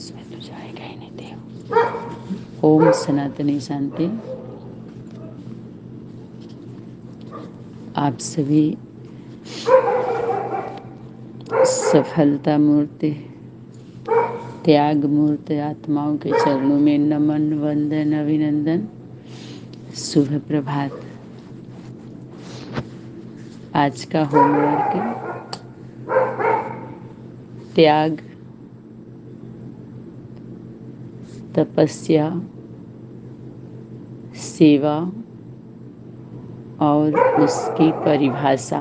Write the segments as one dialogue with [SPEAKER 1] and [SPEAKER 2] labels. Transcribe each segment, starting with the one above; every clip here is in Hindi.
[SPEAKER 1] इसमें तो जाएगा ही नहीं देव। ओम सनातनी शांति। आप सभी सफलता मूर्ति, त्याग मूर्ति आत्माओं के चरणों में नमन, वंदन, अभिनंदन, शुभ प्रभात। आज का होमवर्क त्याग, तपस्या, सेवा और उसकी परिभाषा।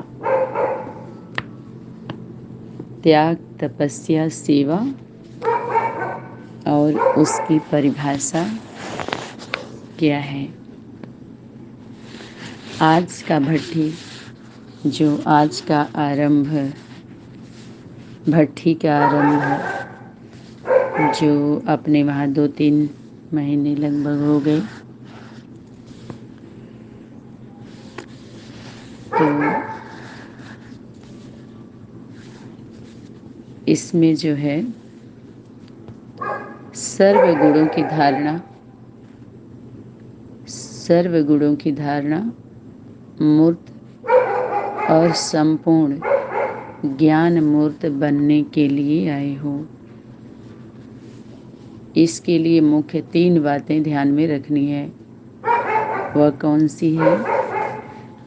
[SPEAKER 1] त्याग, तपस्या, सेवा और उसकी परिभाषा क्या है। आज का भट्ठी, जो आज का आरंभ, भट्ठी का आरंभ जो अपने वहाँ 2-3 महीने लगभग हो गए, तो इसमें जो है सर्वगुणों की धारणा, सर्वगुणों की धारणा, मूर्त और संपूर्ण ज्ञान मूर्त बनने के लिए आए हो। इसके लिए मुख्य 3 बातें ध्यान में रखनी है। वह कौन सी है?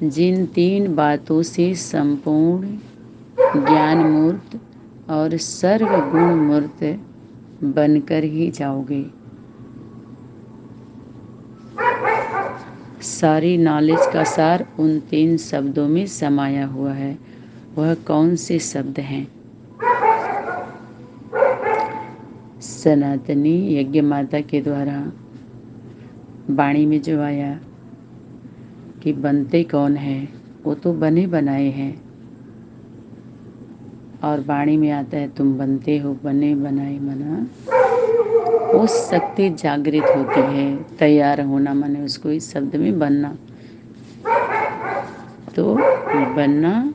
[SPEAKER 1] जिन 3 बातों से संपूर्ण ज्ञान मूर्त और सर्वगुण मूर्त बनकर ही जाओगे। सारी नॉलेज का सार उन 3 शब्दों में समाया हुआ है। वह कौन से शब्द हैं? सनातनी यज्ञ माता के द्वारा वाणी में जो आया कि बनते कौन है, वो तो बने बनाए हैं। और वाणी में आता है तुम बनते हो, बने बनाए मना। वो शक्ति जागृत होती है। तैयार होना माने उसको इस शब्द में बनना। तो बनना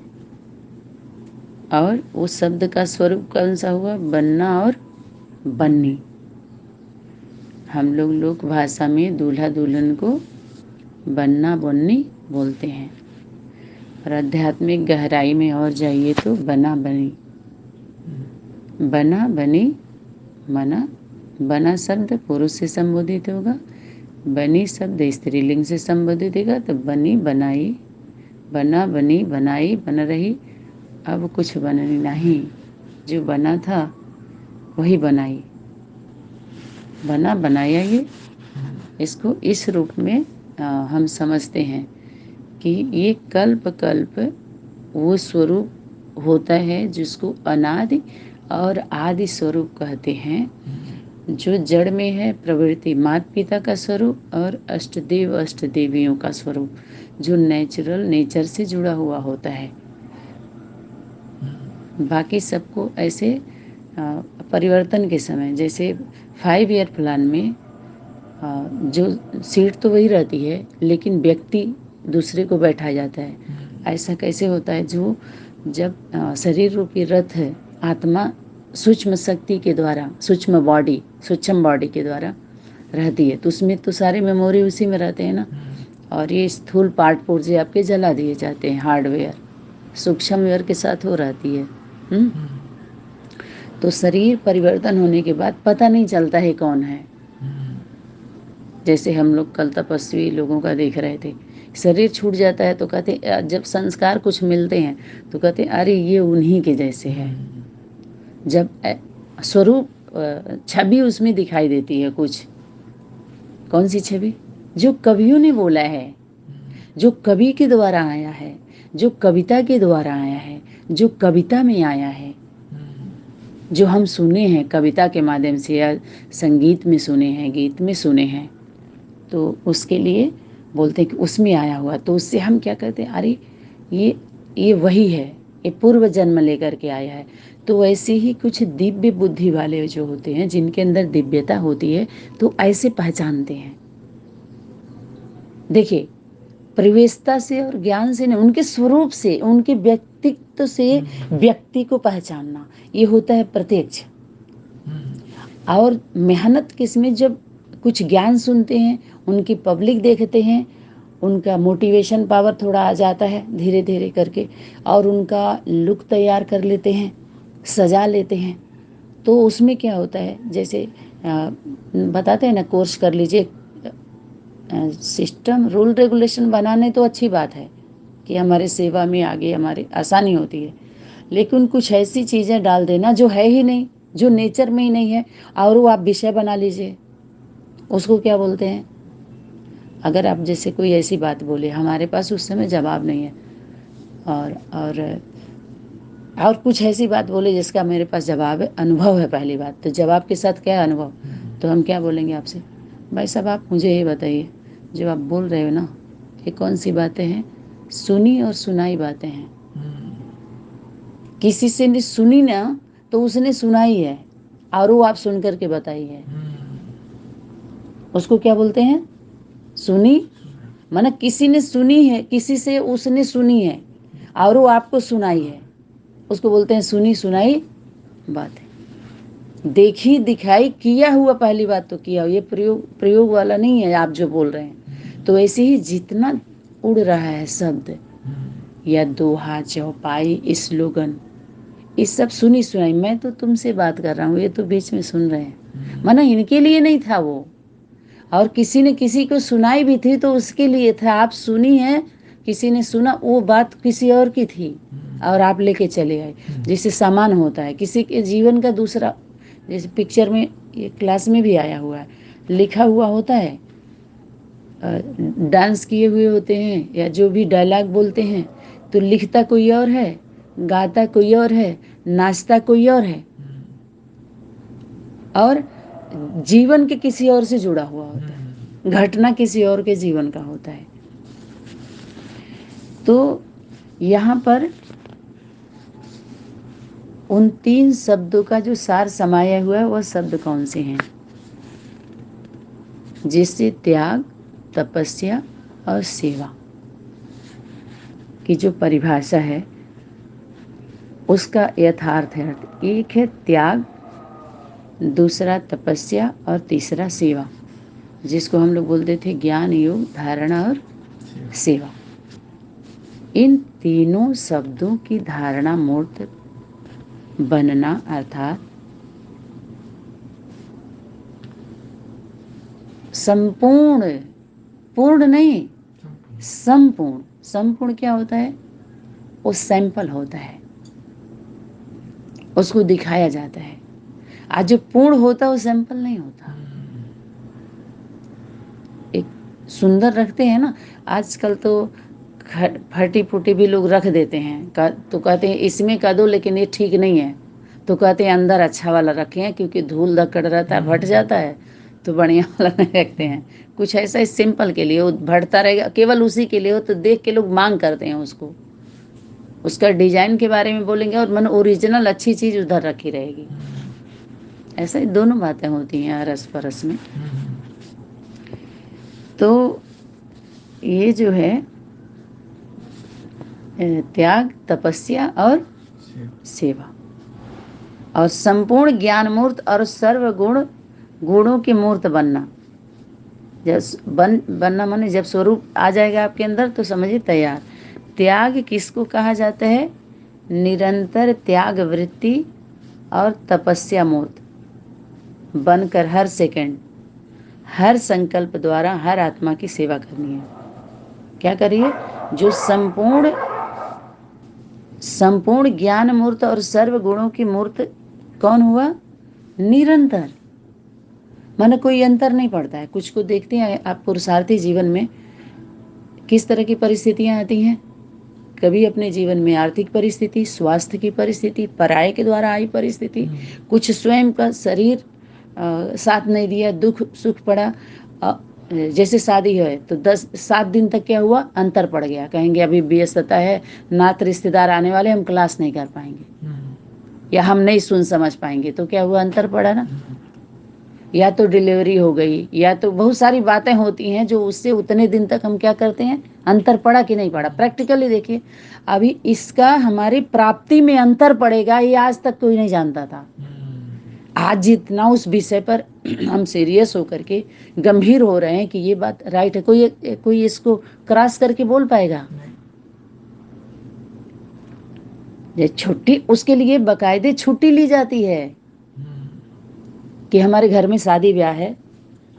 [SPEAKER 1] और उस शब्द का स्वरूप कौन सा हुआ? बनना और बननी। हम लोग लोक भाषा में दूल्हा दुल्हन को बनना बननी बोलते हैं। और आध्यात्मिक गहराई में और जाइए तो बना बनी, बना बनी मना। बना शब्द पुरुष से संबोधित होगा, बनी शब्द स्त्रीलिंग से संबोधित होगा, तो बनी बनाई, बना बनी बनाई बन रही। अब कुछ बननी नहीं, जो बना था वही बनाई, बना बनाया। ये इसको इस रूप में हम समझते हैं कि ये कल्प कल्प वो स्वरूप होता है जिसको अनादि और आदि स्वरूप कहते हैं, जो जड़ में है प्रवृत्ति माता पिता का स्वरूप और अष्टदेव अष्टदेवियों का स्वरूप, जो नेचुरल नेचर से जुड़ा हुआ होता है। बाकी सबको ऐसे परिवर्तन के समय, जैसे 5 ईयर प्लान में जो सीट तो वही रहती है लेकिन व्यक्ति दूसरे को बैठाया जाता है। ऐसा कैसे होता है? जो जब शरीर रूपी रथ है, आत्मा सूक्ष्म शक्ति के द्वारा, सूक्ष्म बॉडी के द्वारा रहती है, तो उसमें तो सारे मेमोरी उसी में रहते हैं ना। और ये स्थूल पार्ट पुर्जे आपके जला दिए जाते हैं, हार्डवेयर सूक्ष्म वेयर के साथ हो रहती है। तो शरीर परिवर्तन होने के बाद पता नहीं चलता है कौन है। जैसे हम लोग कल तपस्वी लोगों का देख रहे थे, शरीर छूट जाता है तो कहते, जब संस्कार कुछ मिलते हैं तो कहते अरे ये उन्हीं के जैसे है। जब स्वरूप छवि उसमें दिखाई देती है कुछ। कौन सी छवि? जो कवियों ने बोला है, जो कवि के द्वारा आया है, जो कविता के द्वारा आया है, जो कविता में आया है, जो हम सुने हैं कविता के माध्यम से या संगीत में सुने हैं, गीत में सुने हैं, तो उसके लिए बोलते हैं कि उसमें आया हुआ। तो उससे हम क्या कहते हैं? अरे ये वही है, ये पूर्व जन्म लेकर के आया है। तो वैसे ही कुछ दिव्य बुद्धि वाले जो होते हैं, जिनके अंदर दिव्यता होती है, तो ऐसे पहचानते हैं। देखिए, प्रवेशता से और ज्ञान से नहीं, उनके स्वरूप से, उनके व्यक्तित्व से व्यक्ति को पहचानना, ये होता है प्रत्यक्ष। और मेहनत किसमें, जब कुछ ज्ञान सुनते हैं, उनकी पब्लिक देखते हैं, उनका मोटिवेशन पावर थोड़ा आ जाता है धीरे धीरे करके, और उनका लुक तैयार कर लेते हैं, सजा लेते हैं। तो उसमें क्या होता है, जैसे बताते हैं ना, कोर्स कर लीजिए, सिस्टम रूल रेगुलेशन बनाने तो अच्छी बात है कि हमारे सेवा में आगे हमारी आसानी होती है, लेकिन कुछ ऐसी चीज़ें डाल देना जो है ही नहीं, जो नेचर में ही नहीं है, और वो आप विषय बना लीजिए, उसको क्या बोलते हैं। अगर आप जैसे कोई ऐसी बात बोले, हमारे पास उस समय जवाब नहीं है, और कुछ ऐसी बात बोले जिसका मेरे पास जवाब है, अनुभव है पहली बात, तो जवाब के साथ क्या है, अनुभव। तो हम क्या बोलेंगे आपसे, भाई साहब आप मुझे ये बताइए, जो आप बोल रहे हो ना, ये कौन सी बातें हैं, सुनी और सुनाई बातें हैं। किसी से ने सुनी ना, तो उसने सुनाई है, और वो आप सुन करके बताई है, उसको क्या बोलते हैं, सुनी। माना किसी ने सुनी है, किसी से उसने सुनी है, और वो आपको सुनाई है, उसको बोलते हैं सुनी सुनाई बात है। देखी दिखाई किया हुआ, पहली बात तो किया हुआ, ये प्रयोग वाला नहीं है आप जो बोल रहे हैं। तो ऐसे ही जितना उड़ रहा है शब्द, या दोहा, चौपाई, स्लोगन, ये सब सुनी सुनाई। मैं तो तुमसे बात कर रहा हूँ, ये तो बीच में सुन रहे हैं, माना इनके लिए नहीं था वो, और किसी ने किसी को सुनाई भी थी तो उसके लिए था। आप सुनी है, किसी ने सुना, वो बात किसी और की थी, और आप लेके चले आए। जैसे सामान होता है किसी के जीवन का दूसरा, जैसे पिक्चर में, ये क्लास में भी आया हुआ है, लिखा हुआ होता है, डांस किए हुए होते हैं, या जो भी डायलॉग बोलते हैं, तो लिखता कोई और है, गाता कोई और है, नाचता कोई और है, और जीवन के किसी और से जुड़ा हुआ होता है, घटना किसी और के जीवन का होता है। तो यहाँ पर उन 3 शब्दों का जो सार समाया हुआ है, वह शब्द कौन से हैं, जिससे त्याग, तपस्या और सेवा की जो परिभाषा है, उसका यथार्थ है। एक है त्याग, दूसरा तपस्या, और तीसरा सेवा, जिसको हम लोग बोलते थे ज्ञान, योग, धारणा और सेवा। इन तीनों शब्दों की धारणा मूर्त बनना, अर्थात संपूर्ण, पूर्ण नहीं, संपूर्ण। संपूर्ण क्या होता है, वो सैंपल होता है, उसको दिखाया जाता है। आज जो पूर्ण होता है वो सैंपल नहीं होता। एक सुंदर रखते हैं ना, आजकल तो फटी फूटी भी लोग रख देते हैं, तो कहते हैं इसमें कर दो, लेकिन ये ठीक नहीं है, तो कहते हैं अंदर अच्छा वाला रखे हैं, क्योंकि धूल धक्कड़ रहता है, फट जाता है, तो बढ़िया वाला नहीं रखते हैं। कुछ ऐसा इस सिंपल के लिए, वो भटता रहेगा, केवल उसी के लिए हो, तो देख के लोग मांग करते हैं उसको, उसका डिजाइन के बारे में बोलेंगे, और मन ओरिजिनल अच्छी चीज़ उधर रखी रहेगी। ऐसा ही दोनों बातें होती हैं अरस परस में। तो ये जो है त्याग, तपस्या और सेवा, और संपूर्ण ज्ञान मूर्त और सर्व गुणों की मूर्त बनना। जब बनना माने जब स्वरूप आ जाएगा आपके अंदर, तो समझिए तैयार। त्याग किसको कहा जाता है, निरंतर त्याग वृत्ति और तपस्या मूर्त बनकर हर सेकंड, हर संकल्प द्वारा हर आत्मा की सेवा करनी है। क्या करिए, जो संपूर्ण ज्ञान मूर्त और सर्व गुणों की मूर्त कौन हुआ, निरंतर। माने कोई अंतर नहीं पड़ता है। कुछ को देखते हैं आप, पुरुषार्थी जीवन में किस तरह की परिस्थितियां आती हैं, कभी अपने जीवन में आर्थिक परिस्थिति, स्वास्थ्य की परिस्थिति, पराये के द्वारा आई परिस्थिति, कुछ स्वयं का शरीर साथ नहीं दिया, दुख सुख पड़ा, जैसे शादी है तो 7 दिन तक क्या हुआ, अंतर पड़ गया, कहेंगे अभी व्यस्तता है, नात रिश्तेदार आने वाले, हम क्लास नहीं कर पाएंगे, या हम नहीं सुन समझ पाएंगे, तो क्या हुआ, अंतर पड़ा ना। या तो डिलीवरी हो गई, या तो बहुत सारी बातें होती हैं जो उससे उतने दिन तक हम क्या करते हैं, अंतर पड़ा कि नहीं पड़ा। प्रैक्टिकली देखिए, अभी इसका हमारी प्राप्ति में अंतर पड़ेगा, ये आज तक कोई नहीं जानता था। आज जितना उस विषय पर हम सीरियस होकर के गंभीर हो रहे हैं कि ये बात राइट है, कोई इसको क्रॉस करके बोल पाएगा? ये छुट्टी, उसके लिए बाकायदे छुट्टी ली जाती है कि हमारे घर में शादी ब्याह है,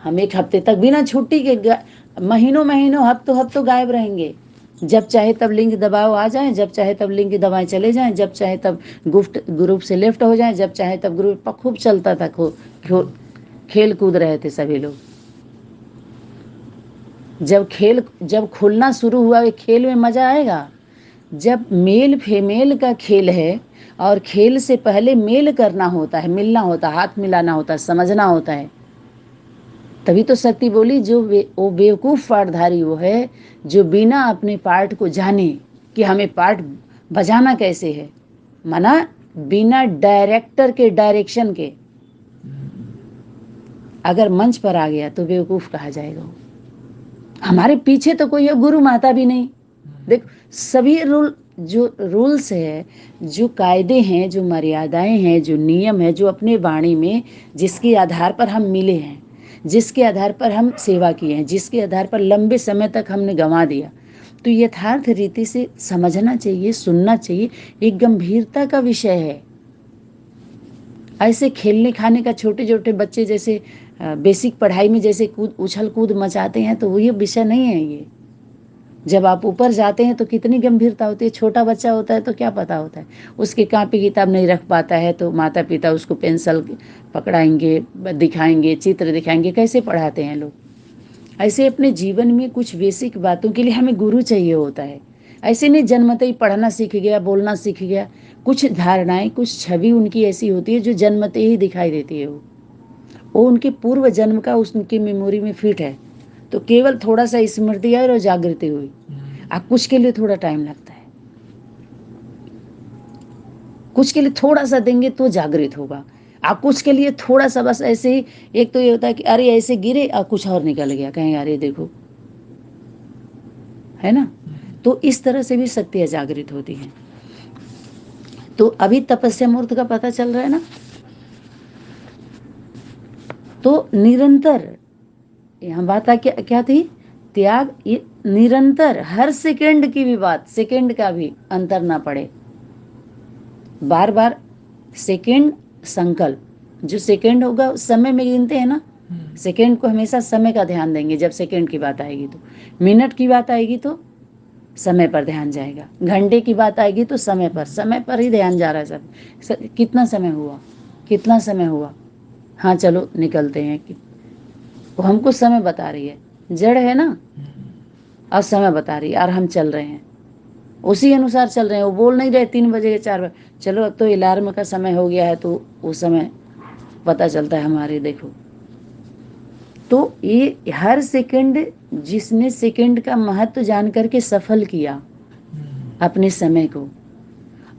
[SPEAKER 1] हम 1 हफ्ते तक बिना छुट्टी के महीनों महीनों हफ्तों गायब रहेंगे। जब चाहे तब लिंक दबाव आ जाए, जब चाहे तब लिंक दबाएं चले जाएं, जब चाहे तब ग्रुप से लेफ्ट हो जाएं, जब चाहे तब ग्रुप पर खूब चलता था, खेल कूद रहे थे सभी लोग। जब खुलना शुरू हुआ, खेल में मजा आएगा। जब मेल फीमेल का खेल है और खेल से पहले मेल करना होता है, मिलना होता है, हाथ मिलाना होता है, समझना होता है, तभी तो शक्ति बोली जो वो बेवकूफ़ पार्टधारी वो है जो बिना अपने पार्ट को जाने कि हमें पार्ट बजाना कैसे है, माना बिना डायरेक्टर के डायरेक्शन के अगर मंच पर आ गया तो बेवकूफ़ कहा जाएगा। हमारे पीछे तो कोई गुरु माता भी नहीं। देख, सभी जो रूल्स है, जो कायदे हैं, जो मर्यादाएं हैं, जो नियम है, जो अपने वाणी में जिसके आधार पर हम मिले हैं, जिसके आधार पर हम सेवा किए हैं, जिसके आधार पर लंबे समय तक हमने गंवा दिया, तो यथार्थ रीति से समझना चाहिए, सुनना चाहिए। एक गंभीरता का विषय है। ऐसे खेलने खाने का, छोटे छोटे बच्चे जैसे बेसिक पढ़ाई में जैसे उछल कूद मचाते हैं, तो वो ये विषय नहीं है। ये जब आप ऊपर जाते हैं तो कितनी गंभीरता होती है। छोटा बच्चा होता है तो क्या पता होता है, उसके कॉपी किताब नहीं रख पाता है तो माता पिता उसको पेंसिल पकड़ाएंगे, दिखाएंगे, चित्र दिखाएंगे, कैसे पढ़ाते हैं लोग। ऐसे अपने जीवन में कुछ बेसिक बातों के लिए हमें गुरु चाहिए होता है। ऐसे नहीं जन्मते ही पढ़ना सीख गया, बोलना सीख गया। कुछ धारणाएं, कुछ छवि उनकी ऐसी होती है जो जन्मते ही दिखाई देती है। वो उनके पूर्व जन्म का उनकी मेमोरी में फिट है, तो केवल थोड़ा सा स्मृति आई और जागृति हुई। अब कुछ के लिए थोड़ा टाइम लगता है, कुछ के लिए थोड़ा सा देंगे तो जागृत होगा। आप कुछ के लिए थोड़ा सा बस ऐसे ही, एक तो ये होता है कि अरे ऐसे गिरे और कुछ और निकल गया, कहें अरे देखो, है ना। तो इस तरह से भी शक्तियां जागृत होती हैं। तो अभी तपस्या मूर्त का पता चल रहा है ना। तो निरंतर यहाँ बात क्या थी, त्याग। ये निरंतर, हर सेकंड की भी बात, सेकंड का भी अंतर ना पड़े, बार बार सेकंड संकल्प। जो सेकंड होगा समय में गिनते हैं ना, सेकंड को हमेशा समय का ध्यान देंगे। जब सेकंड की बात आएगी तो, मिनट की बात आएगी तो समय पर ध्यान जाएगा, घंटे की बात आएगी तो समय पर ही ध्यान जा रहा है। सब कितना समय हुआ, कितना समय हुआ, हाँ चलो निकलते हैं। वो हमको समय बता रही है, जड़ है ना, और समय बता रही है, और हम चल रहे हैं उसी अनुसार चल रहे हैं। वो बोल नहीं रहे 3 बजे के 4 बजे, चलो अब तो अलार्म का समय हो गया है, तो वो समय पता चलता है हमारे। देखो, तो ये हर सेकंड, जिसने सेकंड का महत्व जान करके सफल किया अपने समय को,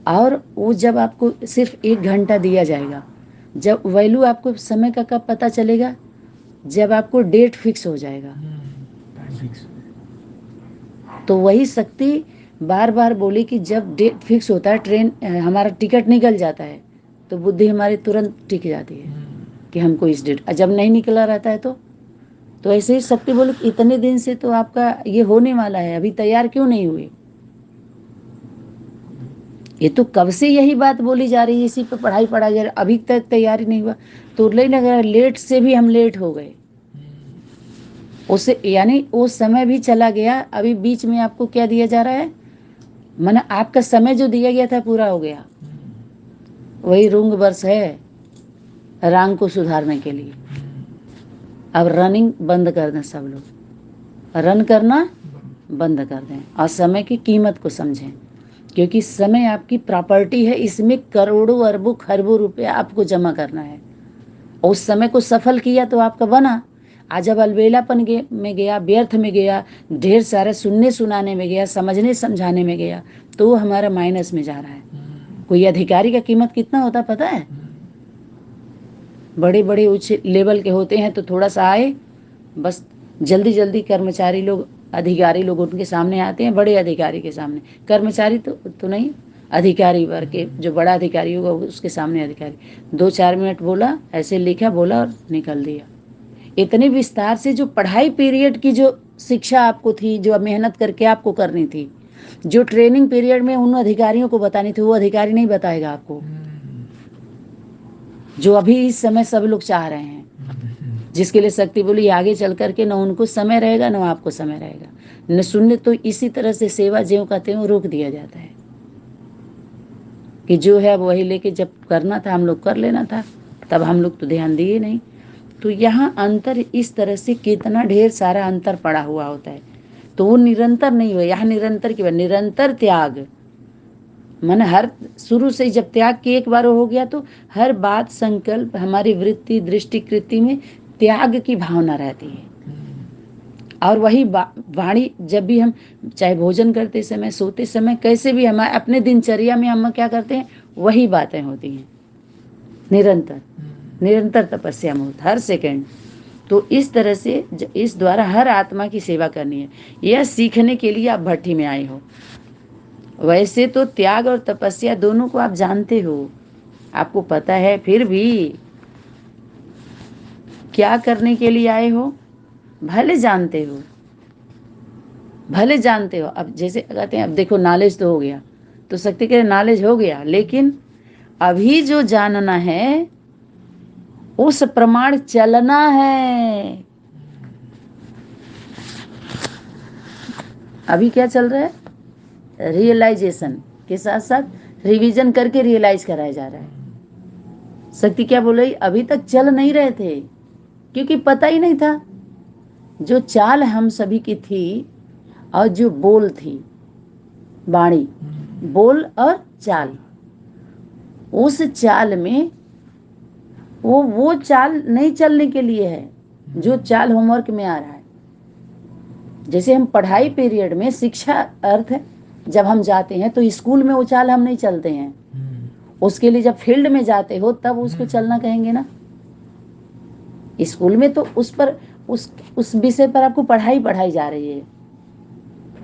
[SPEAKER 1] और वो जब आपको सिर्फ 1 घंटा दिया जाएगा, जब वैल्यू आपको समय का कब पता चलेगा, जब आपको डेट फिक्स हो जाएगा। तो वही शक्ति बार बार बोली कि जब डेट फिक्स होता है, ट्रेन हमारा टिकट निकल जाता है, तो बुद्धि हमारी तुरंत टिक जाती है कि हमको इस डेट, जब नहीं निकला रहता है तो ऐसे ही शक्ति बोले इतने दिन से तो आपका ये होने वाला है, अभी तैयार क्यों नहीं हुए। ये तो कब से यही बात बोली जा रही है, इसी पे पढ़ाई पढ़ाई जा रही, अभी तक तैयारी नहीं हुआ। तो लग लेट से भी हम लेट हो गए उससे, यानी वो समय भी चला गया। अभी बीच में आपको क्या दिया जा रहा है, माना आपका समय जो दिया गया था पूरा हो गया। वही रुंग बरस है रांग को सुधारने के लिए। अब रनिंग बंद कर दें, सब लोग रन करना बंद कर दें और समय की कीमत को समझें, क्योंकि समय आपकी प्रॉपर्टी है। इसमें करोड़ों अरबों खरबों रुपया आपको जमा करना है। उस समय को सफल किया तो आपका बना। आज जब अलबेलापन में गया, व्यर्थ में गया, ढेर सारे सुनने सुनाने में गया, समझने समझाने में गया, तो वो हमारा माइनस में जा रहा है। कोई अधिकारी का कीमत कितना होता पता है? बड़े बड़े उच्च लेवल के होते हैं तो थोड़ा सा आए, बस जल्दी जल्दी अधिकारी लोग उनके सामने आते हैं, बड़े अधिकारी के सामने। कर्मचारी तो नहीं, अधिकारी वर्ग के, जो बड़ा अधिकारी होगा उसके सामने अधिकारी 2-4 मिनट बोला, ऐसे लिखा, बोला और निकल दिया। इतने विस्तार से जो पढ़ाई पीरियड की जो शिक्षा आपको थी, जो मेहनत करके आपको करनी थी, जो ट्रेनिंग पीरियड में उन अधिकारियों को बतानी थी, वो अधिकारी नहीं बताएगा आपको, जो अभी इस समय सब लोग चाह रहे हैं। जिसके लिए शक्ति बोली आगे चल करके न उनको समय रहेगा न आपको समय रहेगा, न सुनने। तो इसी तरह से सेवा ज्यों कहते हैं रोक दिया जाता है कि जो है वही लेके, जब करना था हम लोग कर लेना था, तब हम लोग तो ध्यान दिए नहीं। तो यहाँ अंतर इस तरह से कितना ढेर सारा अंतर पड़ा हुआ होता है। तो वो निरंतर नहीं हुआ, यहाँ निरंतर की बात, निरंतर त्याग मन हर शुरू से जब त्याग की एक बार हो गया तो हर बात संकल्प हमारी वृत्ति दृष्टि कृति में त्याग की भावना रहती है। और वही वाणी जब भी हम चाहे भोजन करते समय, सोते समय, कैसे भी हमारे अपने दिनचर्या में हम क्या करते हैं, वही बातें होती हैं निरंतर। निरंतर तपस्या में होता हर सेकंड। तो इस तरह से इस द्वारा हर आत्मा की सेवा करनी है। यह सीखने के लिए आप भट्टी में आए हो। वैसे तो त्याग और तपस्या दोनों को आप जानते हो, आपको पता है, फिर भी क्या करने के लिए आए हो, भले जानते हो, भले जानते हो। अब जैसे कहते हैं, अब देखो नॉलेज तो हो गया, तो शक्ति के नॉलेज हो गया, लेकिन अभी जो जानना है उस प्रमाण चलना है। अभी क्या चल रहा है, रियलाइजेशन के साथ साथ रिवीजन करके रियलाइज कराया जा रहा है। शक्ति क्या बोल रही, अभी तक चल नहीं रहे थे क्योंकि पता ही नहीं था। जो चाल हम सभी की थी और जो बोल थी, वाणी, बोल और चाल, उस चाल में वो चाल नहीं चलने के लिए है जो चाल होमवर्क में आ रहा है। जैसे हम पढ़ाई पीरियड में शिक्षा अर्थ जब हम जाते हैं तो स्कूल में वो चाल हम नहीं चलते हैं, उसके लिए जब फील्ड में जाते हो तब उसको चलना कहेंगे ना। स्कूल में तो उस पर उस विषय पर आपको पढ़ाई जा रही है,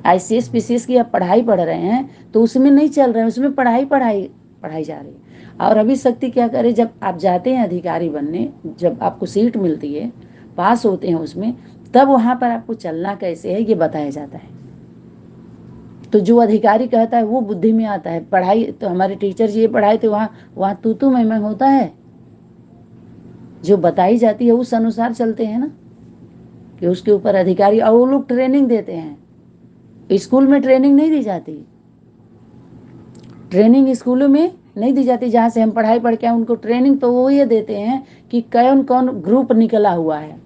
[SPEAKER 1] ICS PCS की आप पढ़ाई पढ़ रहे हैं तो उसमें नहीं चल रहे हैं, उसमें पढ़ाई जा रही है। और अभी शक्ति क्या करे, जब आप जाते हैं अधिकारी बनने, जब आपको सीट मिलती है, पास होते हैं उसमें, तब वहां पर आपको चलना कैसे है ये बताया जाता है। तो जो अधिकारी कहता है वो बुद्धि में आता है। पढ़ाई तो हमारे टीचर जी ये पढ़ाई तो वहां तू मैं होता है, जो बताई जाती है उस अनुसार चलते हैं ना, कि उसके ऊपर अधिकारी, और वो लोग ट्रेनिंग देते हैं। स्कूल में ट्रेनिंग नहीं दी जाती, ट्रेनिंग स्कूलों में नहीं दी जाती। जहाँ से हम पढ़ाई पढ़ के आए उनको ट्रेनिंग तो वो ये देते हैं कि कौन कौन ग्रुप निकला हुआ है,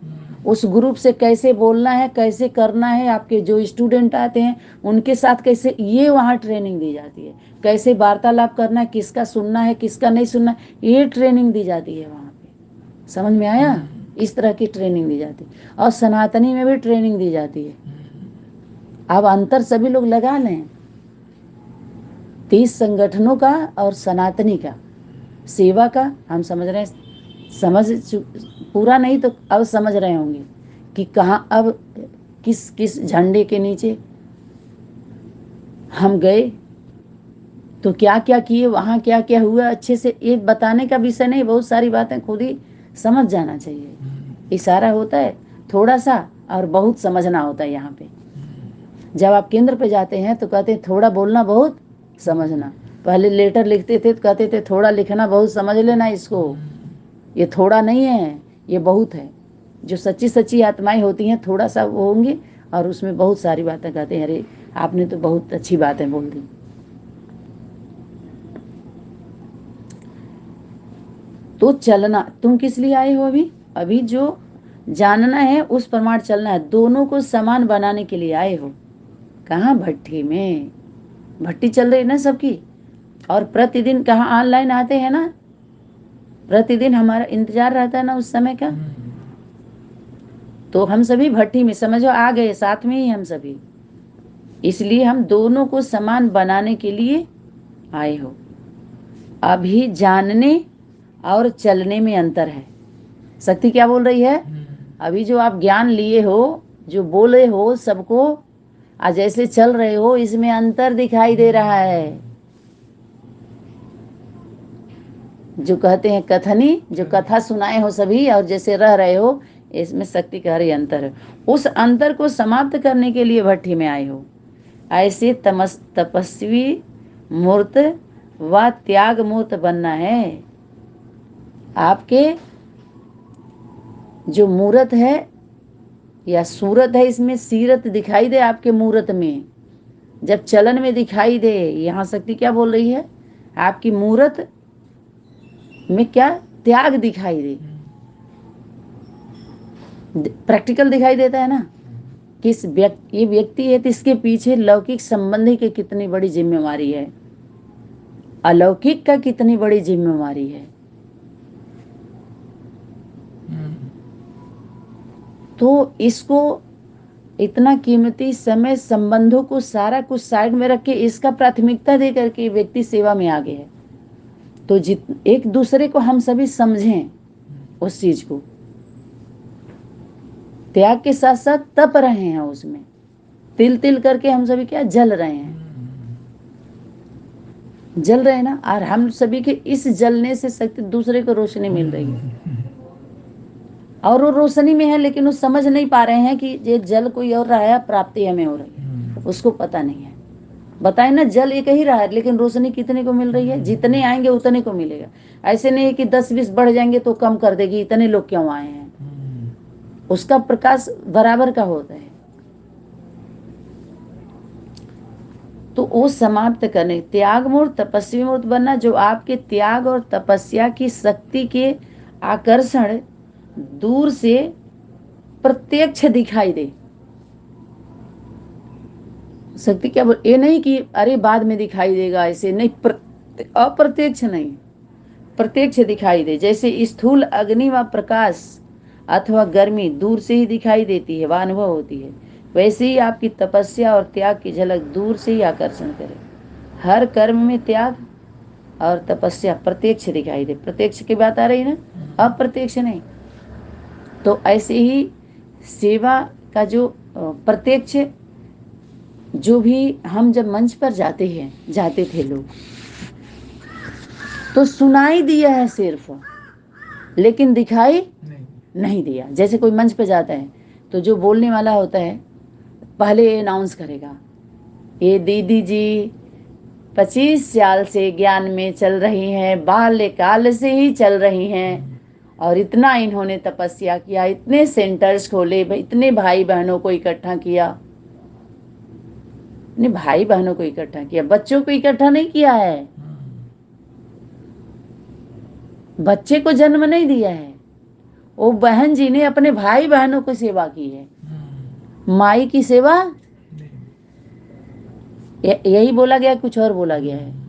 [SPEAKER 1] उस ग्रुप से कैसे बोलना है, कैसे करना है, आपके जो स्टूडेंट आते हैं उनके साथ कैसे, ये वहाँ ट्रेनिंग दी जाती है। कैसे वार्तालाप करना है, किसका सुनना है किसका नहीं सुनना, ये ट्रेनिंग दी जाती है वहाँ पे। समझ में आया, इस तरह की ट्रेनिंग दी जाती है। और सनातनी में भी ट्रेनिंग दी जाती है। अब अंतर सभी लोग लगा लें, 30 संगठनों का और सनातनी का सेवा का हम समझ रहे हैं, पूरा नहीं तो अब समझ रहे होंगे कि कहाँ अब किस किस झंडे के नीचे हम गए तो क्या क्या किए, वहाँ क्या क्या हुआ। अच्छे से ये बताने का विषय नहीं, बहुत सारी बातें खुद ही समझ जाना चाहिए। इशारा होता है थोड़ा सा और बहुत समझना होता है। यहाँ पे जब आप केंद्र पे जाते हैं तो कहते हैं थोड़ा बोलना बहुत समझना। पहले लेटर लिखते थे तो कहते थे थोड़ा लिखना बहुत समझ लेना इसको, ये थोड़ा नहीं है ये बहुत है। जो सच्ची सच्ची आत्माएं होती हैं थोड़ा सा वो होंगी और उसमें बहुत सारी बातें कहते हैं, अरे आपने तो बहुत अच्छी बातें बोल दी। तो चलना, तुम किस लिए आए हो, अभी जो जानना है उस प्रमाण चलना है। दोनों को समान बनाने के लिए आए हो। कहाँ, भट्टी में, भट्टी चल रही है ना सबकी। और प्रतिदिन कहाँ ऑनलाइन आते हैं ना, प्रतिदिन हमारा इंतजार रहता है ना उस समय का। तो हम सभी भट्टी में समझो आ गए, साथ में ही हम सभी। इसलिए हम दोनों को समान बनाने के लिए आए हो। अभी जानने और चलने में अंतर है। शक्ति क्या बोल रही है, अभी जो आप ज्ञान लिए हो, जो बोले हो सबको, आज जैसे चल रहे हो, इसमें अंतर दिखाई दे रहा है। जो कहते हैं कथनी, जो कथा सुनाए हो सभी और जैसे रह रहे हो, इसमें शक्ति का ही अंतर है। उस अंतर को समाप्त करने के लिए भट्ठी में आए हो। ऐसे तपस्वी मूर्त व त्याग मूर्त बनना है। आपके जो मूर्त है या सूरत है, इसमें सीरत दिखाई दे आपके मूर्त में, जब चलन में दिखाई दे। यहाँ शक्ति क्या बोल रही है, आपकी मूर्त में क्या त्याग दिखाई दे, प्रैक्टिकल दिखाई देता है ना। किस ये व्यक्ति है तो इसके पीछे लौकिक संबंधी की कितनी बड़ी जिम्मेवारी है, अलौकिक का कितनी बड़ी जिम्मेवारी है। तो इसको इतना कीमती समय, संबंधों को सारा कुछ साइड में रख के इसका प्राथमिकता दे करके व्यक्ति सेवा में आगे है। तो एक दूसरे को हम सभी समझें, उस चीज को त्याग के साथ साथ तप रहे हैं, उसमें तिल तिल करके हम सभी क्या जल रहे हैं, जल रहे हैं ना। और हम सभी के इस जलने से शक्ति दूसरे को रोशनी मिल रही है, और वो रोशनी में है लेकिन वो समझ नहीं पा रहे हैं कि ये जल कोई और रहा है, प्राप्ति हमें हो रही है, उसको पता नहीं है। बताए ना, जल एक ही रहा है लेकिन रोशनी कितने को मिल रही है, जितने आएंगे उतने को मिलेगा। ऐसे नहीं है कि 10-20 बढ़ जाएंगे तो कम कर देगी, इतने लोग क्यों आए हैं, उसका प्रकाश बराबर का होता है। तो वो समाप्त करने, त्याग मूर्त तपस्वी मूर्त बनना, जो आपके त्याग और तपस्या की शक्ति के आकर्षण दूर से प्रत्यक्ष दिखाई दे। शक्ति क्या बोल, ये नहीं कि अरे बाद में दिखाई देगा, ऐसे नहीं, अप्रत्यक्ष नहीं, प्रत्यक्ष दिखाई दे। जैसे स्थूल अग्नि व प्रकाश अथवा गर्मी दूर से ही दिखाई देती है व अनुभव होती है, वैसे ही आपकी तपस्या और त्याग की झलक दूर से ही आकर्षण करे। हर कर्म में त्याग और तपस्या प्रत्यक्ष दिखाई दे। प्रत्यक्ष की बात आ रही ना, अप्रत्यक्ष नहीं। तो ऐसे ही सेवा का जो प्रत्यक्ष, जो भी हम जब मंच पर जाते थे लोग, तो सुनाई दिया है सिर्फ, लेकिन दिखाई नहीं दिया। जैसे कोई मंच पे जाता है तो जो बोलने वाला होता है पहले अनाउंस करेगा, ये दीदी जी 25 साल से ज्ञान में चल रही हैं, बाल्यकाल से ही चल रही हैं, और इतना इन्होंने तपस्या किया, इतने सेंटर्स खोले, इतने भाई बहनों को इकट्ठा किया, इतने भाई बहनों को इकट्ठा किया, बच्चों को इकट्ठा नहीं किया है, बच्चे को जन्म नहीं दिया है। वो बहन जी ने अपने भाई बहनों को सेवा की है, माई की सेवा यही बोला गया, कुछ और बोला गया है।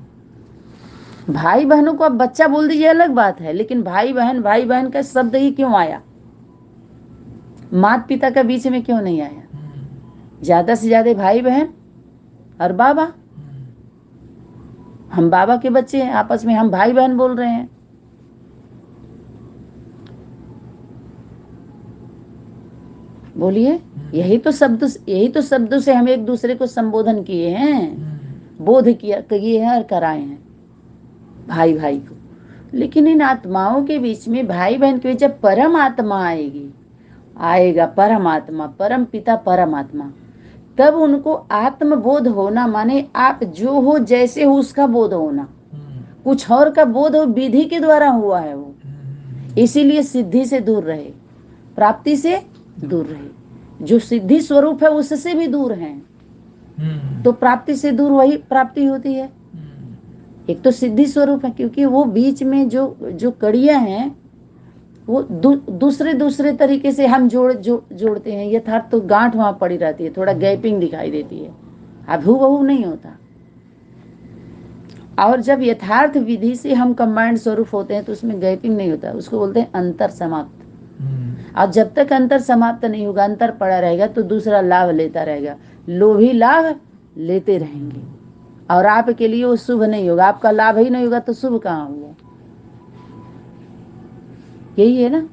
[SPEAKER 1] भाई बहनों को अब बच्चा बोल दीजिए अलग बात है, लेकिन भाई बहन का शब्द ही क्यों आया, माता पिता का बीच में क्यों नहीं आया? ज्यादा से ज्यादा भाई बहन और बाबा, हम बाबा के बच्चे हैं, आपस में हम भाई बहन बोल रहे हैं। बोलिए, यही तो शब्दों से हम एक दूसरे को संबोधन किए हैं, बोध किए हैं और कराए हैं भाई भाई को। लेकिन इन आत्माओं के बीच में, भाई बहन के बीच जब परम आत्मा आएगा परमात्मा, परम पिता परमात्मा, तब उनको आत्मबोध होना, माने आप जो हो जैसे हो उसका बोध होना, कुछ और का बोध हो विधि के द्वारा हुआ है वो, इसीलिए सिद्धि से दूर रहे, प्राप्ति से दूर रहे। जो सिद्धि स्वरूप है उससे भी दूर हैं, तो प्राप्ति से दूर वही प्राप्ति होती है। एक तो सिद्धि स्वरूप है, क्योंकि वो बीच में जो कड़ियां हैं वो दूसरे तरीके से हम जोड़ते हैं। यथार्थ तो गांठ वहां पड़ी रहती है, थोड़ा गैपिंग दिखाई देती है, अब हूबहू नहीं होता। और जब यथार्थ विधि से हम कंबाइंड स्वरूप होते हैं तो उसमें गैपिंग नहीं होता, उसको बोलते हैं अंतर समाप्त। और जब तक अंतर समाप्त नहीं होगा, अंतर पड़ा रहेगा, तो दूसरा लाभ लेता रहेगा, लोभी लाभ लेते रहेंगे, और आपके लिए वो शुभ नहीं होगा। आपका लाभ ही नहीं होगा तो शुभ कहाँ हुआ? यही है ना।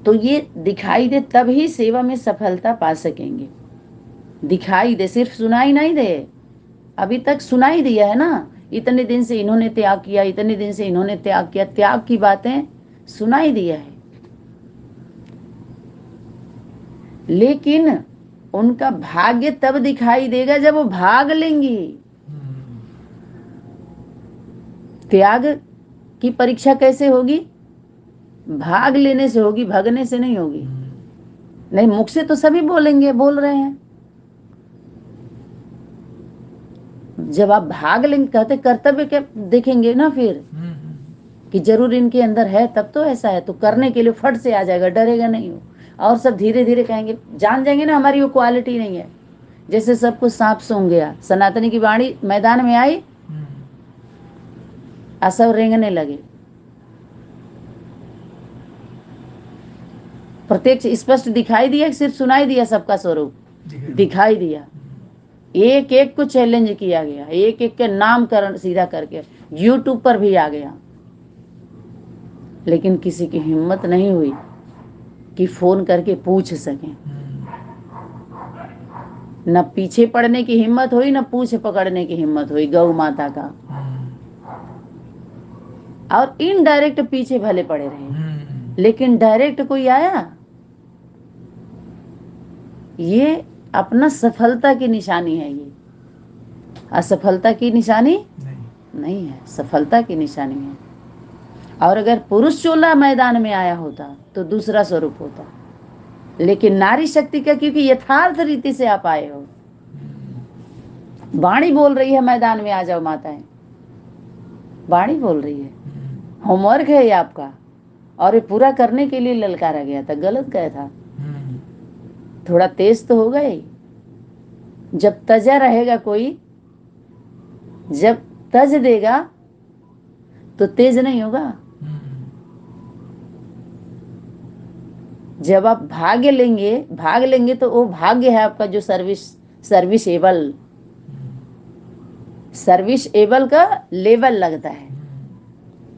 [SPEAKER 1] तो ये दिखाई दे, तब ही सेवा में सफलता पा सकेंगे। दिखाई दे, सिर्फ सुनाई नहीं दे। अभी तक सुनाई दिया है ना, इतने दिन से इन्होंने त्याग किया, इतने दिन से इन्होंने त्याग किया, त्याग की बातें सुनाई दिया है, लेकिन उनका भाग्य तब दिखाई देगा जब वो भाग लेंगी। त्याग की परीक्षा कैसे होगी? भाग लेने से होगी, भागने से नहीं होगी। नहीं, मुख से तो सभी बोलेंगे, बोल रहे हैं। जब आप भाग लेंगे, कहते कर्तव्य के देखेंगे ना फिर कि जरूर इनके अंदर है, तब तो ऐसा है, तो करने के लिए फट से आ जाएगा, डरेगा नहीं हो। और सब धीरे धीरे कहेंगे, जान जाएंगे ना हमारी वो क्वालिटी नहीं है। जैसे सब कुछ सांप सूंघ गया, सनातनी की वाणी मैदान में आई और सब रेंगने लगे। प्रत्यक्ष स्पष्ट दिखाई दिया, सिर्फ सुनाई दिया? सबका स्वरूप दिखाई दिया। एक एक को चैलेंज किया गया, एक एक के नामकरण सीधा करके यूट्यूब पर भी आ गया, लेकिन किसी की हिम्मत नहीं हुई कि फोन करके पूछ सकें। न पीछे पड़ने की हिम्मत हुई, न पूछ पकड़ने की हिम्मत हुई गौ माता का। और इनडायरेक्ट पीछे भले पड़े रहे, लेकिन डायरेक्ट कोई आया? ये अपना सफलता की निशानी है, ये असफलता की निशानी नहीं है, सफलता की निशानी है। और अगर पुरुष चोला मैदान में आया होता तो दूसरा स्वरूप होता, लेकिन नारी शक्ति का, क्योंकि यथार्थ रीति से आप आए हो, वाणी बोल रही है मैदान में आ जाओ माताएं, वाणी बोल रही है, होमवर्क है ये आपका, और ये पूरा करने के लिए ललकारा गया था। गलत गया था, थोड़ा तेज तो हो गए। जब तजा रहेगा कोई, जब तज देगा तो तेज नहीं होगा। जब आप भाग लेंगे तो वो भाग्य है आपका जो सर्विस एबल का लेवल लगता है।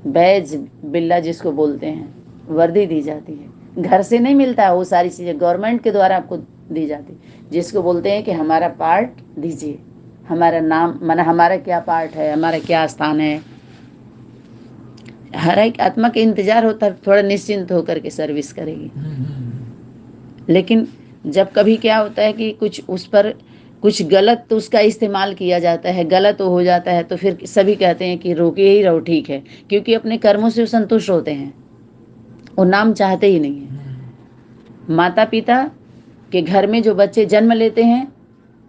[SPEAKER 1] बैज बिल्ला जिसको बोलते हैं, वर्दी दी जाती है, घर से नहीं मिलता है, वो सारी चीजें गवर्नमेंट के द्वारा आपको दी जाती, जिसको बोलते हैं कि हमारा पार्ट दीजिए, हमारा नाम, माना हमारा क्या पार्ट है, हमारा क्या स्थान है। हर एक आत्मा के इंतजार होता है, थोड़ा निश्चिंत होकर के सर्विस करेगी। लेकिन जब कभी क्या होता है कि कुछ उस पर कुछ गलत तो उसका इस्तेमाल किया जाता है, गलत हो जाता है, तो फिर सभी कहते हैं कि रोके ही रहो, ठीक है, क्योंकि अपने कर्मों से संतुष्ट होते हैं, वो नाम चाहते ही नहीं है। माता पिता के घर में जो बच्चे जन्म लेते हैं,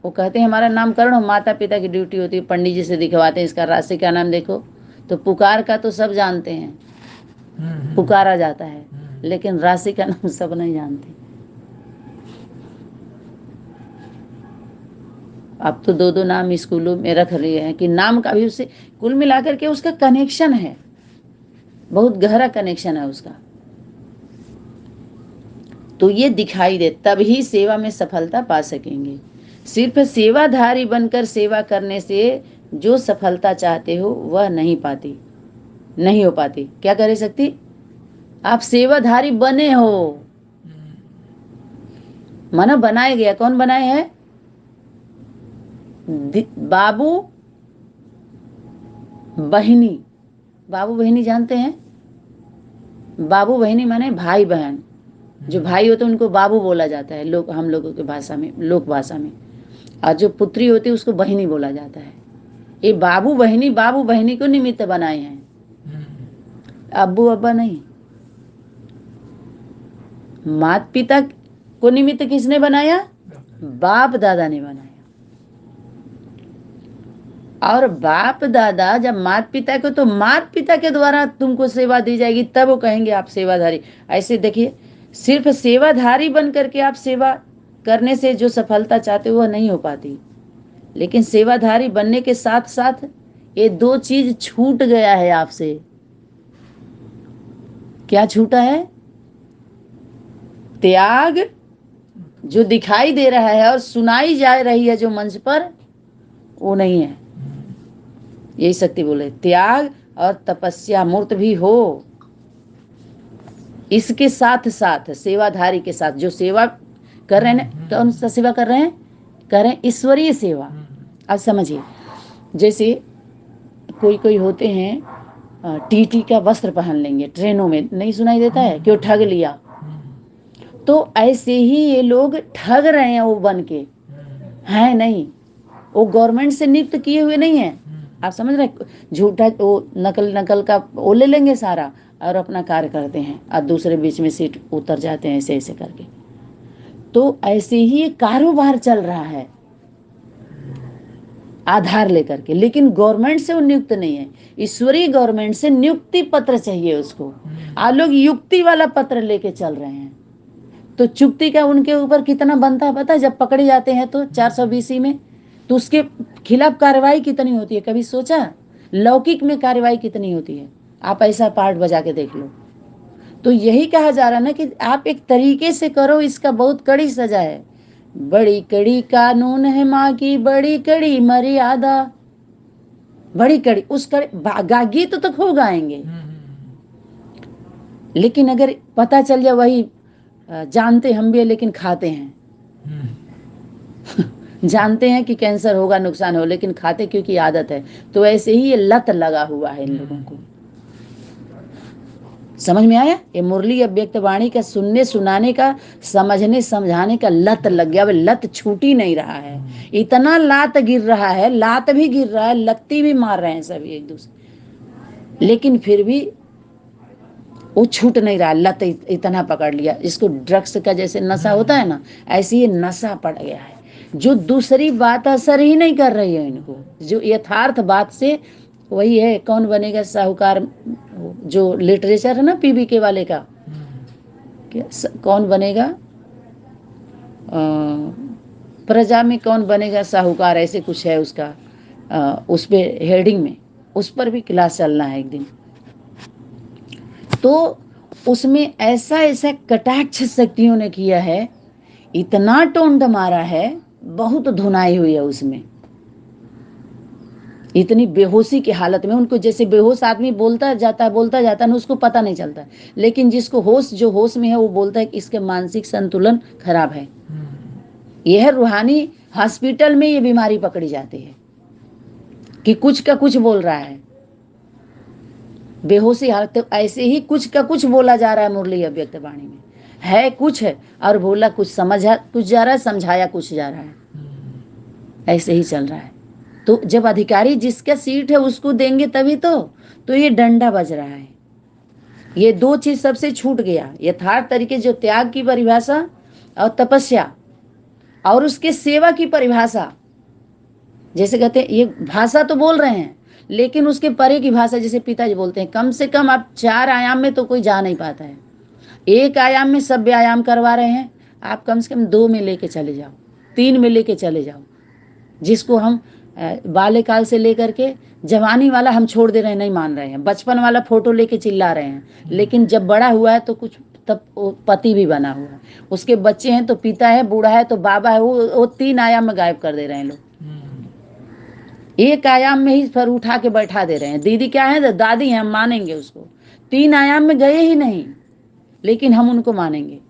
[SPEAKER 1] वो कहते हैं हमारा नामकरण हो, माता पिता की ड्यूटी होती है, पंडित जी से दिखवाते हैं, इसका राशि का नाम देखो, तो पुकार का तो सब जानते हैं, पुकारा जाता है, लेकिन राशि का नाम सब नहीं जानते। अब तो दो नाम स्कूलों में रख रहे हैं कि नाम का भी उससे कुल मिलाकर के उसका कनेक्शन है, बहुत गहरा कनेक्शन है उसका। तो ये दिखाई दे, तभी सेवा में सफलता पा सकेंगे। सिर्फ सेवाधारी बनकर सेवा करने से जो सफलता चाहते हो वह नहीं हो पाती। क्या कर सकती? आप सेवाधारी बने हो, माना बनाया गया। कौन बनाए हैं? बाबू बहिनी जानते हैं? बाबू बहिनी माने भाई बहन, जो भाई होते हैं उनको बाबू बोला जाता है हम लोगों की भाषा में, लोक भाषा में, और जो पुत्री होती है उसको बहिनी बोला जाता है। ये बाबू बहिनी को निमित्त बनाए हैं, अब्बू अब्बा नहीं। माता पिता को निमित्त किसने बनाया? बाप दादा ने बनाया। और बाप दादा जब माता पिता को, तो माता पिता के द्वारा तुमको सेवा दी जाएगी, तब वो कहेंगे आप सेवाधारी। ऐसे देखिए, सिर्फ सेवाधारी बन करके आप सेवा करने से जो सफलता चाहते हो वह नहीं हो पाती, लेकिन सेवाधारी बनने के साथ साथ ये दो चीज छूट गया है आपसे। क्या छूटा है? त्याग जो दिखाई दे रहा है और सुनाई जा रही है जो मंच पर, वो नहीं है। यही शक्ति बोले, त्याग और तपस्या मूर्त भी हो, इसके साथ साथ सेवाधारी के साथ जो सेवा कर रहे हैं, कौन सा सेवा कर रहे हैं? ईश्वरीय सेवा। अब समझिए, जैसे कोई कोई होते हैं टीटी का वस्त्र पहन लेंगे, ट्रेनों में नहीं सुनाई देता है क्यों ठग लिया। तो ऐसे ही ये लोग ठग रहे हैं वो बन के, है नहीं, वो गवर्नमेंट से नियुक्त किए हुए नहीं है। आप समझ रहे, झूठा वो नकल का वो ले लेंगे सारा और अपना कार्य करते हैं और दूसरे बीच में सीट उतर जाते हैं ऐसे ऐसे करके। तो ऐसे ही ये कारोबार चल रहा है आधार लेकर के, लेकिन गवर्नमेंट से वो नियुक्त नहीं है, ईश्वरीय गवर्नमेंट से नियुक्ति पत्र चाहिए उसको। आप लोग युक्ति वाला पत्र लेके चल रहे हैं, तो चुक्ति का उनके ऊपर कितना बनता है पता है? जब पकड़े जाते हैं तो 420 में, तो उसके खिलाफ कार्रवाई कितनी होती है, कभी सोचा? लौकिक में कार्रवाई कितनी होती है, आप ऐसा पार्ट बजा के देख लो। तो यही कहा जा रहा है ना कि आप एक तरीके से करो, इसका बहुत कड़ी सजा है। बड़ी कड़ी कानून है माँ की, बड़ी कड़ी मर्यादा, बड़ी कड़ी। उस गीत तो खूब गाएंगे, लेकिन अगर पता चल जाए वही जानते हम भी लेकिन खाते हैं जानते हैं कि कैंसर होगा, नुकसान हो, लेकिन खाते क्योंकि आदत है। तो ऐसे ही ये लत लगा हुआ है इन लोगों को। समझ में आया? ये मुरली अव्यक्त वाणी का सुनने सुनाने का, समझने समझाने का लत लग गया। वे लत छूटी नहीं रहा है, इतना लात गिर रहा है, लात भी गिर रहा है, लत्ती भी मार रहे हैं सभी एक दूसरे, लेकिन फिर भी वो छूट नहीं रहा, लत इतना पकड़ लिया। इसको ड्रग्स का जैसे नशा होता है ना, ऐसे ये नशा पड़ गया है, जो दूसरी बात असर ही नहीं कर रही है इनको, जो यथार्थ बात से। वही है कौन बनेगा साहूकार, जो लिटरेचर है ना पीबीके वाले का, कौन बनेगा प्रजा में कौन बनेगा साहूकार, ऐसे कुछ है उसका, उस पे हेडिंग में, उस पर भी क्लास चलना है एक दिन। तो उसमें ऐसा ऐसा कटाक्ष शक्तियों ने किया है, इतना टोंड मारा है, बहुत धुनाई हुई है उसमें, इतनी बेहोशी की हालत में उनको। जैसे बेहोश आदमी बोलता जाता है ना, उसको पता नहीं चलता, लेकिन जिसको होश, जो होश में है वो बोलता है कि इसके मानसिक संतुलन खराब है। यह रूहानी हॉस्पिटल में ये बीमारी पकड़ी जाती है कि कुछ का कुछ बोल रहा है, बेहोशी हालत। तो ऐसे ही कुछ का कुछ बोला जा रहा है मुरली अव्यक्त वाणी में, है कुछ है और बोला कुछ, समझा कुछ जा रहा है, समझाया कुछ जा रहा है, ऐसे ही चल रहा है। तो जब अधिकारी जिसका सीट है उसको देंगे तभी तो ये डंडा बज रहा है। ये दो चीज सबसे छूट गया, यथार्थ तरीके जो त्याग की परिभाषा और तपस्या और उसके सेवा की परिभाषा। जैसे कहते हैं ये भाषा तो बोल रहे हैं, लेकिन उसके परे की भाषा, जैसे पिताजी बोलते हैं, कम से कम आप 4 आयाम में तो कोई जा नहीं पाता है, 1 आयाम में सब व्यायाम करवा रहे हैं, आप कम से कम 2 में लेके चले जाओ, 3 में लेके चले जाओ। जिसको हम बाल्यकाल से लेकर के जवानी वाला हम छोड़ दे रहे हैं, नहीं मान रहे हैं, बचपन वाला फोटो लेके चिल्ला रहे हैं, लेकिन जब बड़ा हुआ है तो कुछ, तब पति भी बना हुआ है, उसके बच्चे हैं तो पिता है, बूढ़ा है तो बाबा है, वो 3 आयाम में गायब कर दे रहे हैं लोग, 1 आयाम में ही फिर उठा के बैठा दे रहे हैं। दीदी क्या है तो दादी है, हम मानेंगे उसको, 3 आयाम में गए ही नहीं, लेकिन हम उनको मानेंगे।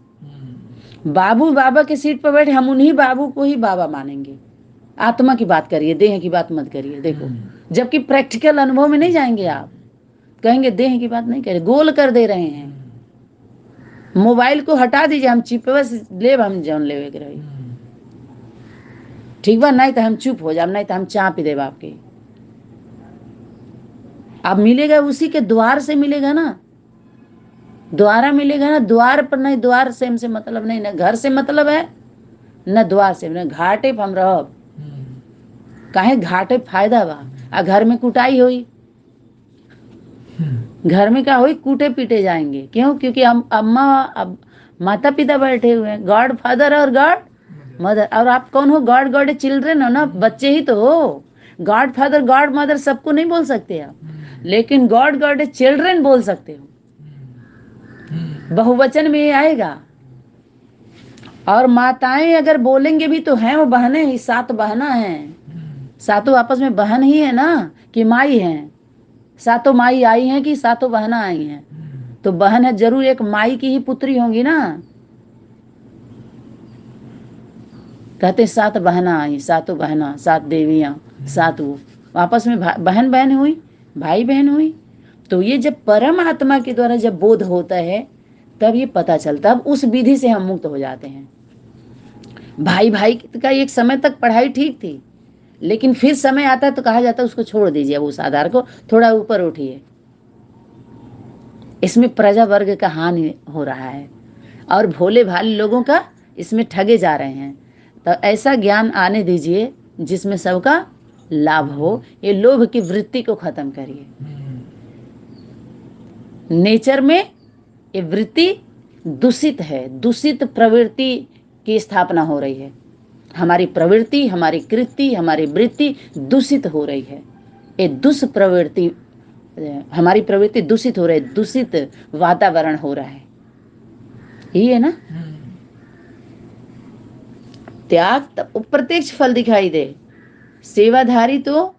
[SPEAKER 1] बाबू बाबा के सीट पर बैठे, हम उन्हीं बाबू को ही बाबा मानेंगे। आत्मा की बात करिए, देह की बात मत करिए। देखो, जबकि प्रैक्टिकल अनुभव में नहीं जाएंगे आप, कहेंगे देह की बात नहीं करें, गोल कर दे रहे हैं। मोबाइल को हटा दीजिए, हम चिपवस लेब, हम जौन लेवे के रही, ठीक बा, नहीं तो हम चुप हो जाए, नहीं तो हम चाप देव आपके। आप मिलेगा उसी के द्वार से मिलेगा ना, द्वारा मिलेगा ना, द्वार पर नहीं, द्वार से हमसे मतलब नहीं, ना घर से मतलब है न द्वार से, न घाटे पर हम रहब, काहे घाटे फायदा बा, आ घर में कुटाई होई, घर में क्या होई, कूटे पीटे जाएंगे। क्यों? क्योंकि हम अम्मा अब माता पिता बैठे हुए हैं, गॉड फादर और गॉड मदर, और आप कौन हो? गॉड गॉड चिल्ड्रन हो ना, बच्चे ही तो हो। गॉड फादर गॉड मदर सबको नहीं बोल सकते आप, लेकिन गॉड गॉड चिल्ड्रन बोल सकते हो, बहुवचन में ये आएगा। और माताएं अगर बोलेंगे भी तो हैं वो बहनें ही, 7 बहना हैं, सातों आपस में बहन ही है ना कि माई हैं, सातों माई आई हैं कि सातों बहना आई हैं, तो बहन है जरूर एक माई की ही पुत्री होंगी ना। कहते 7 बहना आई, सातों बहना, 7 देवियां, 7 वो आपस में बहन बहन हुई, भाई बहन हुई। तो ये जब परम आत्मा के द्वारा जब बोध होता है तब ये पता चलता, अब उस विधि से हम मुक्त हो जाते हैं। भाई भाई का एक समय तक पढ़ाई ठीक थी, लेकिन फिर समय आता है तो कहा जाता है उसको छोड़ दीजिए, अब उस आधार को थोड़ा ऊपर उठिए। इसमें प्रजा वर्ग का हानि हो रहा है और भोले भाले लोगों का इसमें ठगे जा रहे हैं। तो ऐसा ज्ञान आने दीजिए जिसमें सबका लाभ हो। ये लोभ की वृत्ति को खत्म करिए। नेचर में ये वृत्ति दूषित है, दूषित प्रवृत्ति की स्थापना हो रही है। हमारी प्रवृत्ति, हमारी कृति, हमारी वृत्ति दूषित हो रही है। ये दुष्प्रवृत्ति, हमारी प्रवृत्ति दूषित हो रही है, दूषित वातावरण हो रहा है। यही है ना। त्याग तब प्रत्यक्ष फल दिखाई दे। सेवाधारी तो